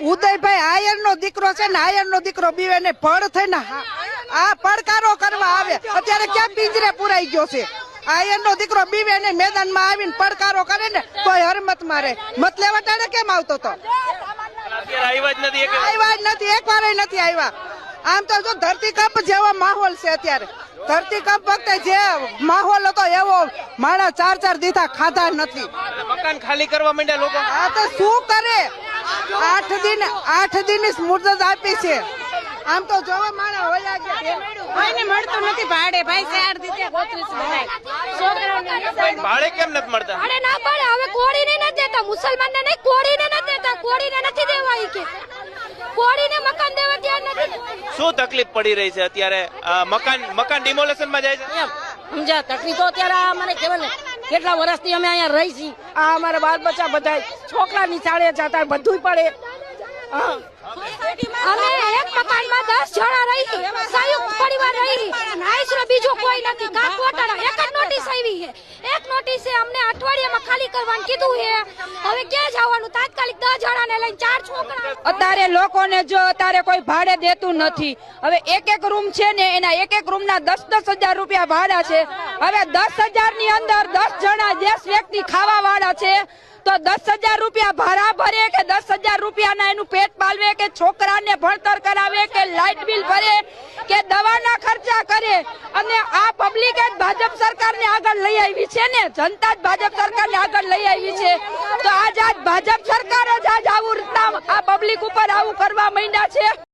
ઉદયભાઈ આયર નો દીકરો છે ને, આયર નો દીકરો બીવે ને પડ થઈને આ પડકારો કરવા આવે. અત્યારે ક્યાં પિંજરે પુરાઈ ગયો છે? આયર નો દીકરો બીવે ને મેદાન માં આવીને પડકારો કરે ને તો હરમત મારે. મત લેવા ટાણે કેમ આવતો તો? આવ્યા જ નથી, એક વાર નથી આવ્યા. આમ તો જો ધરતીકંપ જેવો માહોલ છે અત્યારે. ધરતીકંપ વખતે જે માહોલ હતો એવો માણસ 4 દીધા ખાધા નથી. મકાન ખાલી કરવા માંડ્યા લોકો. આ તો શું કરે? 8 દિન મુદત આપી છે. આમ તો જોવા માણસ હોયા ગયા. કોઈને મળતું નથી ભાડે. ભાઈ 4 દીધે 32 બનાય. છોકરાઓને ભાડે કેમ નથી મળતા? ભાડે ના પડે. હવે કોળીને નથી દેતા, મુસલમાનને નહીં, કોળીને નથી દેતા. કોળીને નથી દેવા ઈ કે. કોળીને મકાન દેવા ત્યાં નથી. શું તકલીફ પડી રહી છે અત્યારે? મકાન ડિમોલેશન માં જાય છે. સમજા તકલીફ તો અત્યારે મને કહેવાય ને કેટલા વર્ષથી અમે અહીંયા રહી છીએ. આ અમારા બાળ બચ્ચા બધા છોકરા નિશાળે જતા બધું પડે. અમે એક મકાનમાં 10 જણા રહી, સંયુક્ત પરિવાર રહી. આઈસરો બીજો કોઈ નથી. કા કોટાળા એક જ નોટિસ આવી છે. એક નોટિસે અમને અઠવાડિયામાં ખાલી કરવાનું કીધું છે. હવે ક્યાં જવાનું? તાત્કાલિક 10 જણાને લઈને 4 છોકરા. અત્યારે લોકોને જો અત્યારે કોઈ ભાડે દેતું નથી. હવે એક રૂમ છે ને એના એક રૂમના 10-10 હજાર રૂપિયા ભાડા છે. હવે 10,000 ની અંદર 10 જણા 10 વ્યક્તિ ખાવા વાળા છે તો 10,000 રૂપિયા ભાડા ભરે કે 10,000 રૂપિયાના એનું પેટ પાલવે કે છોકરાને ભણતર કરાવે કે લાઇટ બિલ ભરે કે દવાના ખર્ચા કરે. અને આ પબ્લિક જ ભાજપ સરકારને આગળ લઈ આવી છે ને, જનતા જ ભાજપ સરકારને આગળ લઈ આવી છે. તો આજ ભાજપ સરકાર જ આજ આવું આ પબ્લિક ઉપર આવું કરવા માંડ્યા છે.